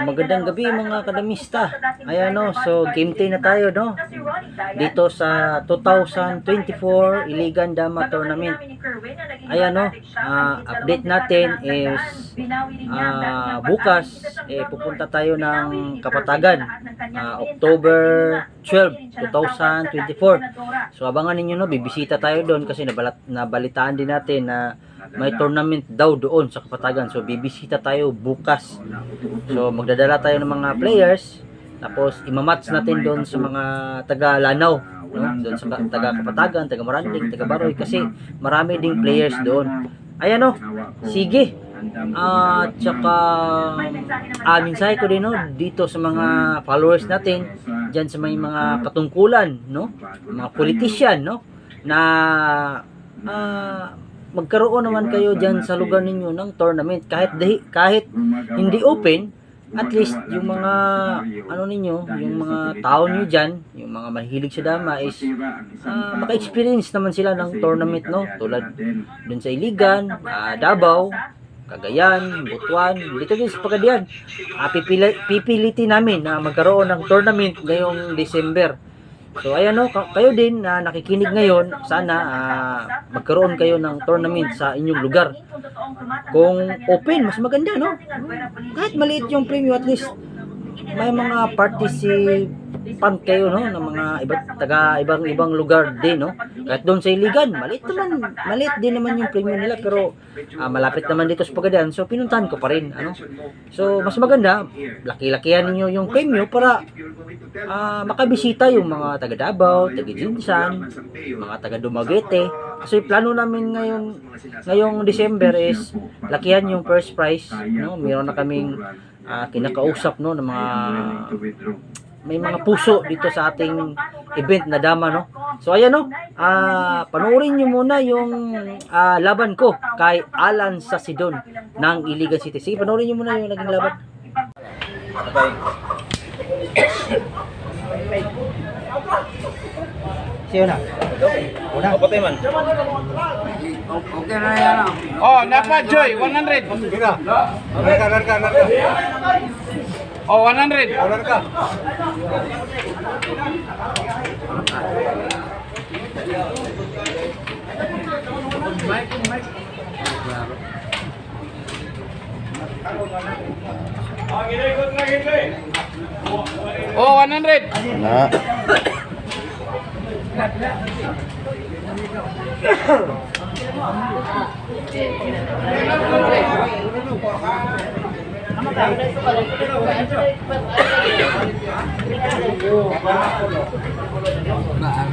Magandang gabi mga kadamista. Ayan no, so game 10 na tayo no. Dito sa 2024 Iligan Dama Tournament. Ayan no, update natin is bukas pupunta tayo ng Kapatagan. October 12, 2024. So abangan ninyo no, bibisita tayo doon kasi nabalitaan din natin na may tournament daw doon sa Kapatagan. So bibisita tayo bukas. So magdadala tayo ng mga players, tapos imamatch natin doon sa mga taga Lanao, no? Doon sa taga Kapatagan, taga Maranding, taga Baroy kasi marami ding players doon. Ayan no. Sige. Tsaka mensahe ko din no dito sa mga followers natin diyan sa may mga patungkulan no, mga politician no, na magkaroon naman kayo diyan sa lugar ninyo ng tournament kahit hindi open, at least yung mga ano ninyo, yung mga tao niyo diyan, yung mga mahilig sa dama is maka-experience naman sila ng tournament no, tulad dun sa Iligan, Davao, Cagayan, Butuan, dito din sa Pagadian. Pipilitin namin na magkaroon ng tournament ngayong December. So ayan no, kayo din na nakikinig ngayon, sana magkaroon kayo ng tournament sa inyong lugar. Kung open, mas maganda no. Kahit maliit yung premium, at least may mga participant kayo no ng mga ibang lugar din no. Kahit doon sa Iligan, maliit din naman yung premium nila, pero malapit naman dito sa Pagadian, so pinuntahan ko pa rin ano. So mas maganda, laki-lakihan niyo yung premium para makabisita yung mga taga Davao, taga Jinsan, mga taga Dumaguete. Kasi plano namin ngayong December is lakihan yung first prize no. Meron na kaming kinakausap no ng mga may mga puso dito sa ating event na dama no. So ayan no, panoorin niyo muna yung laban ko kay Alan Sasidon ng Iligan City. Sige, panoorin niyo muna yung naging laban. Siya na. Una. Kapatay man. Okay na yan. Oh, dapat Joy, 100. Mira. Larga. Oh, 100. Larga. Oh, 100. Na.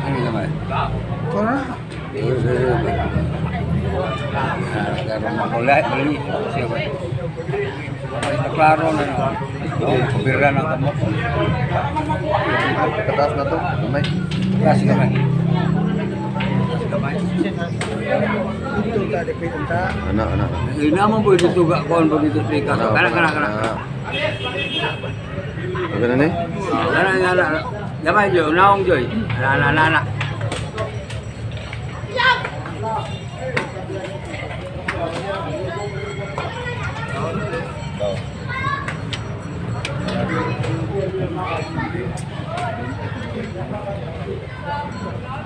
Ano naman? Bali. Klaro na no. Kubira ng kamot. Kataas na to. Kamay. Kasi kamay. Ano. Naman po dito ga kon po dito sa kaso. Kana. Ano ni? Kana. Damay Joy, naong Joy. Ana.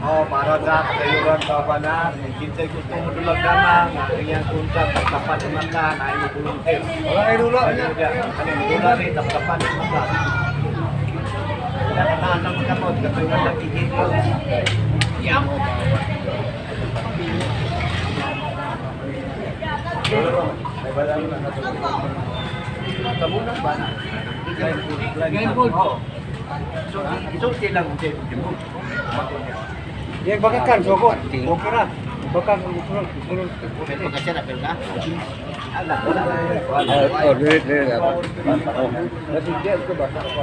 Oh, para sa kayuran ka pa na, kinsay gusto mo dulag na nga, iyang kuntat, tapat naman ka, na iyong volunteer. Wala ay dulo niya. Ano, dulo rin, tapat naman ka. Nakataan ng kamot, katulad ng igito. Yam! Ay, wala mo na natulog. Kamunan ba na? Game ball po. So, isulti lang ang game ball. Yang bakakan soko. Okay ra. Bakal usul. Pagkasya na pero na. Oh, dire. Oh. Kasi dia ko ba sa ko.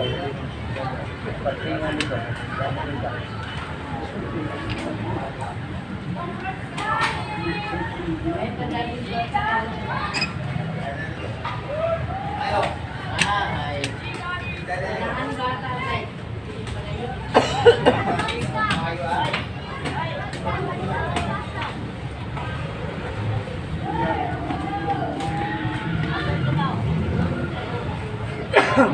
Oh.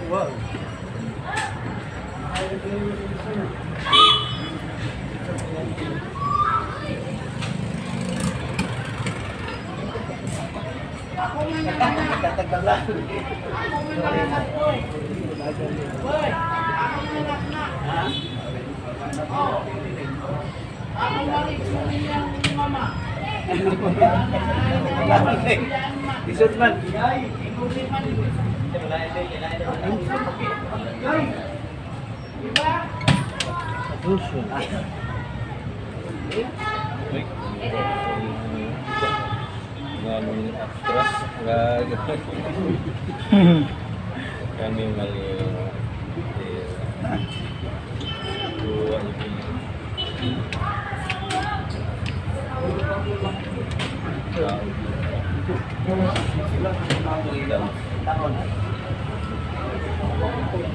Wow. Isot man. Kami mali.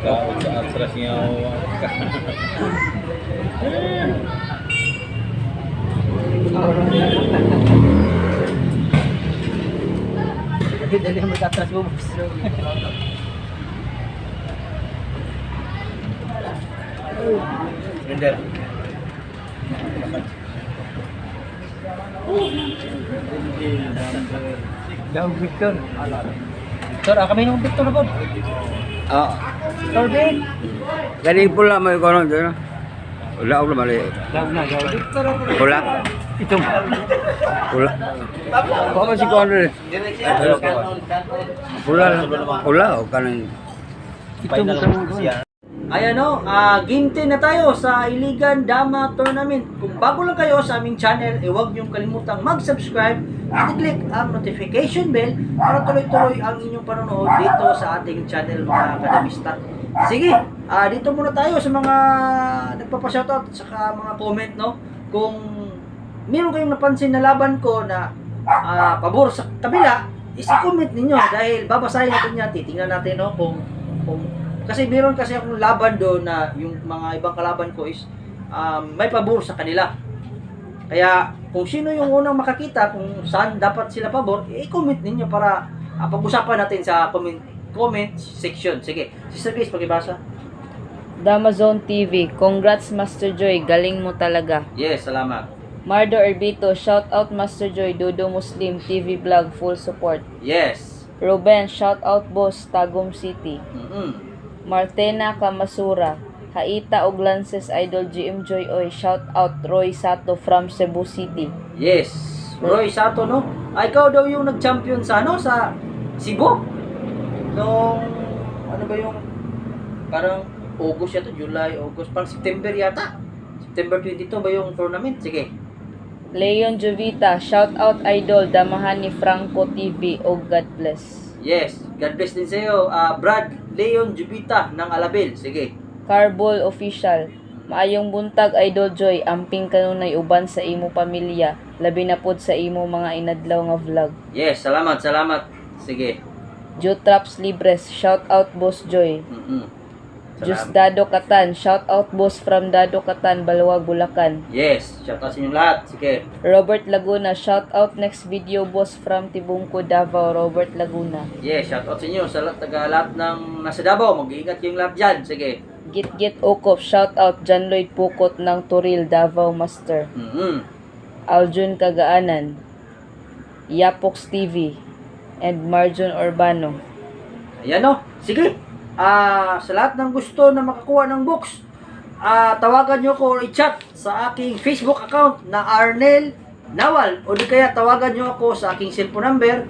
Kau sa atras niya Dali mo tatras mo. Ganda. Daw Victor. Victor, kami nung Victor na po. Ah, Victor din. galing pula may kono dyan. Wala ako mali. Daw na, daw. Victor na po. Pula. Ito. Pula. Baka si kono rin. Pula. Pula o kanang. Ayan o, game 10 na tayo sa Iligan Dama Tournament. Kung bago lang kayo sa aming channel, huwag niyong kalimutang mag-subscribe at i-click ang notification bell para tuloy-tuloy ang inyong panonood dito sa ating channel mga kadamista. Sige, dito muna tayo sa mga nagpapashoutout at saka mga comment, no? Kung meron kayong napansin na laban ko na pabor sa kabila, isi-comment ninyo dahil babasahin natin yan, titingnan natin, no? Kung kasi meron kasi akong laban doon na yung mga ibang kalaban ko is may pabor sa kanila. Kaya kung sino yung unang makakita kung saan dapat sila pabor, i-comment ninyo para pag-usapan natin sa comment section. Sige, Sister Grace, pakibasa. Damazone TV, congrats Master Joy, galing mo talaga. Yes, salamat. Mardo Erbito, shout out Master Joy, Dodo Muslim TV vlog, full support. Yes. Ruben, shout out boss, Tagum City. Martena Kamasura, Haita og Lances Idol GM Joy Oy, shout out Roy Sato from Cebu City. Yes. Roy Sato, no? Ikaw daw yung nag-champion sa sa Cebu. Nung ano ba yung parang August yata, July, August, parang September yata. September 22 ba yung tournament? Sige. Leon Jovita, shout out Idol, damahan ni Franco TV og God bless. Yes, God bless din sa'yo. Brad Leon Jubita ng Alabel. Sige. Carbol Official, maayong buntag Idol Joy, amping kanunay uban sa imo pamilya, labi na pod sa imo mga inadlaw nga vlog. Yes, salamat, salamat. Sige. Jotraps Libres, shout out Boss Joy. Just Dado Katan, shout out boss from Dado Katan, Baluwag, Bulacan. Yes, shout out sa inyong lahat. Sige. Robert Laguna, shout out next video boss from Tibungko, Davao, Robert Laguna. Yes, shout out sa inyo sa lahat ng nasa Davao. Mag-iingat kayong lahat dyan. Sige. Git Okop, shout out John Lloyd Pukot ng Turil, Davao Master. Aljun Kagaanan. Yapox TV, and Marjon Urbano. Ayan o. Sige. Sa lahat ng gusto na makakuha ng books, tawagan nyo ko or i-chat sa aking Facebook account na Arnel Nawal, o di kaya tawagan nyo ako sa aking cellphone number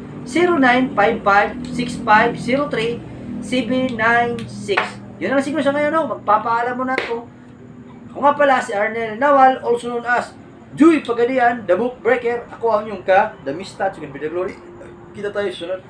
0955-6503-796. Yun na lang siguro sa ngayon, no? Magpapaalam mo na ako. Ako nga pala si Arnel Nawal, also known as Joy Pagadian, The Book Breaker. Ako ang inyong ka, The Mista, Chicken Video Glory. Kita tayo sunod.